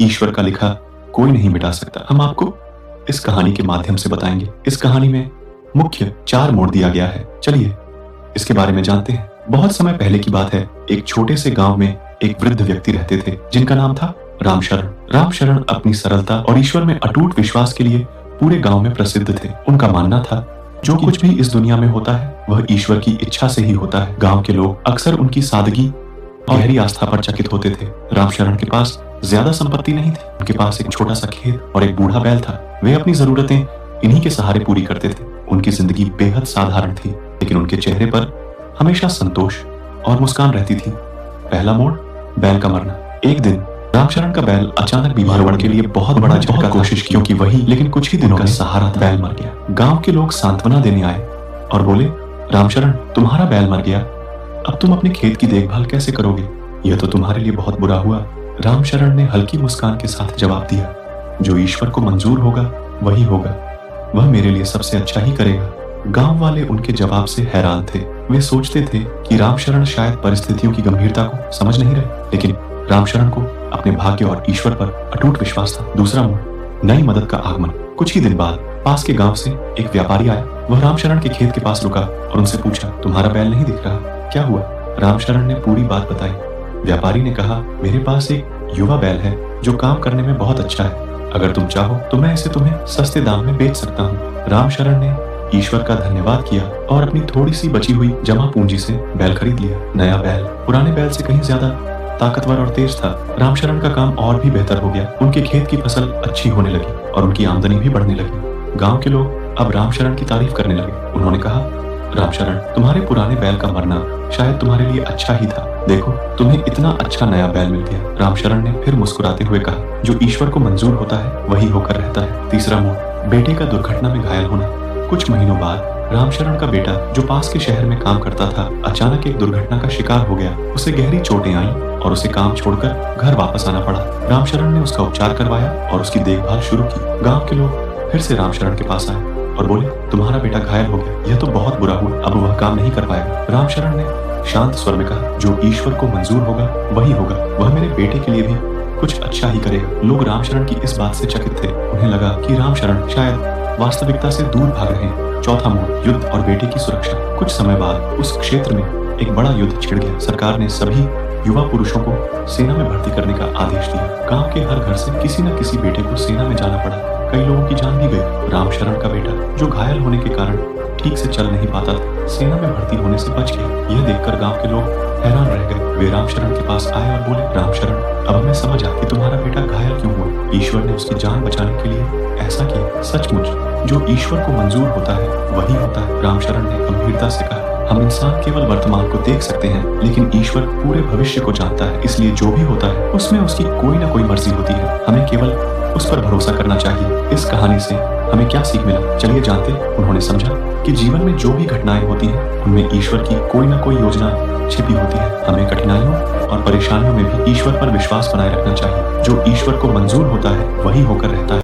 ईश्वर का लिखा कोई नहीं मिटा सकता। हम आपको इस कहानी के माध्यम से बताएंगे। इस कहानी में मुख्य 4 मोड़ दिया गया है। चलिए इसके बारे में जानते हैं। बहुत समय पहले की बात है। एक छोटे से गांव में एक वृद्ध व्यक्ति रहते थे जिनका नाम था रामशरण। रामशरण अपनी सरलता और ईश्वर में अटूट विश्वास के लिए पूरे गांव में प्रसिद्ध थे। उनका मानना था जो कुछ भी इस दुनिया में होता है वह ईश्वर की इच्छा से ही होता है। गांव के लोग अक्सर उनकी सादगी और गहरी आस्था पर चकित होते थे। रामशरण के पास ज्यादा संपत्ति नहीं थी। उनके पास एक छोटा सा खेत और एक बूढ़ा बैल था। वे अपनी जरूरतें इन्हीं के सहारे पूरी करते थे। उनकी जिंदगी बेहद साधारण थी, लेकिन उनके चेहरे पर हमेशा संतोष और मुस्कान रहती थी। पहला मोड़, बैल का मरना। एक दिन रामशरण का बैल अचानक बीमार पड़ने के लिए बहुत बड़ा झटका कोशिश की, क्योंकि वही लेकिन कुछ ही दिनों का सहारा था। बैल मर गया। गांव के लोग सांत्वना देने आए और बोले, रामशरण तुम्हारा बैल मर गया, अब तुम अपने खेत की देखभाल कैसे करोगे? यह तो तुम्हारे लिए बहुत बुरा हुआ। रामशरण ने हल्की मुस्कान के साथ जवाब दिया, जो ईश्वर को मंजूर होगा वही होगा, वह मेरे लिए सबसे अच्छा ही करेगा। गांव वाले उनके जवाब से हैरान थे। वे सोचते थे कि रामशरण शायद परिस्थितियों की गंभीरता को समझ नहीं रहे, लेकिन रामशरण को अपने भाग्य और ईश्वर पर अटूट विश्वास था। दूसरा मोड़, नई मदद का आगमन। कुछ ही दिन बाद पास के गांव से एक व्यापारी आया। वह रामशरण के खेत के पास रुका और उनसे पूछा, तुम्हारा बैल नहीं दिख रहा, क्या हुआ? रामशरण ने पूरी बात बताई। व्यापारी ने कहा, मेरे पास एक युवा बैल है जो काम करने में बहुत अच्छा है। अगर तुम चाहो तो मैं इसे तुम्हें सस्ते दाम में बेच सकता हूँ। रामशरण ने ईश्वर का धन्यवाद किया और अपनी थोड़ी सी बची हुई जमा पूंजी से बैल खरीद लिया। नया बैल पुराने बैल से कहीं ज्यादा ताकतवर और तेज था। रामशरण का काम और भी बेहतर हो गया। उनके खेत की फसल अच्छी होने लगी और उनकी आमदनी भी बढ़ने लगी। गांव के लोग अब रामशरण की तारीफ करने लगे। उन्होंने कहा, रामशरण तुम्हारे पुराने बैल का मरना शायद तुम्हारे लिए अच्छा ही था। देखो तुम्हें इतना अच्छा नया बैल मिल गया। रामशरण ने फिर मुस्कुराते हुए कहा, जो ईश्वर को मंजूर होता है वही होकर रहता है। तीसरा मोड़, बेटे का दुर्घटना में घायल होना। कुछ महीनों बाद रामशरण का बेटा जो पास के शहर में काम करता था, अचानक एक दुर्घटना का शिकार हो गया। उसे गहरी चोटें आईं और उसे काम छोड़कर घर वापस आना पड़ा। रामशरण ने उसका उपचार करवाया और उसकी देखभाल शुरू की। गांव के लोग फिर से रामशरण के पास आए और बोले, तुम्हारा बेटा घायल हो गया, यह तो बहुत बुरा हुआ, अब वह काम नहीं कर पाएगा। रामशरण ने शांत स्वर में कहा, जो ईश्वर को मंजूर होगा वही होगा, वह मेरे बेटे के लिए भी कुछ अच्छा ही करेगा। लोग रामशरण की इस बात से चकित थे। उन्हें लगा कि रामशरण शायद वास्तविकता से दूर भाग रहे हैं। चौथा मोड़, युद्ध और बेटे की सुरक्षा। कुछ समय बाद उस क्षेत्र में एक बड़ा युद्ध छिड़ गया। सरकार ने सभी युवा पुरुषों को सेना में भर्ती करने का आदेश दिया। गांव के हर घर से किसी न किसी बेटे को सेना में जाना पड़ा। कई लोगों की जान भी गई। रामशरण का बेटा जो घायल होने के कारण ठीक से चल नहीं पाता था, सेना में भर्ती होने से बच गया। यह देखकर गांव के लोग हैरान रह गए। वे रामशरण के पास आए और बोले, रामशरण अब हमें समझ आ कि तुम्हारा बेटा घायल क्यों हुआ। ईश्वर ने उसकी जान बचाने के लिए ऐसा किया। सचमुच जो ईश्वर को मंजूर होता है वही होता है। रामशरण ने गंभीरता से कहा, हम इंसान केवल वर्तमान को देख सकते हैं, लेकिन ईश्वर पूरे भविष्य को जानता है। इसलिए जो भी होता है उसमें उसकी कोई ना कोई मर्जी होती है। हमें केवल उस पर भरोसा करना चाहिए। इस कहानी से हमें क्या सीख मिला, चलिए जानते। उन्होंने समझा कि जीवन में जो भी घटनाएं होती हैं उनमें ईश्वर की कोई ना कोई योजना छिपी होती है। हमें कठिनाइयों और परेशानियों में भी ईश्वर पर विश्वास बनाए रखना चाहिए। जो ईश्वर को मंजूर होता है वही होकर रहता है।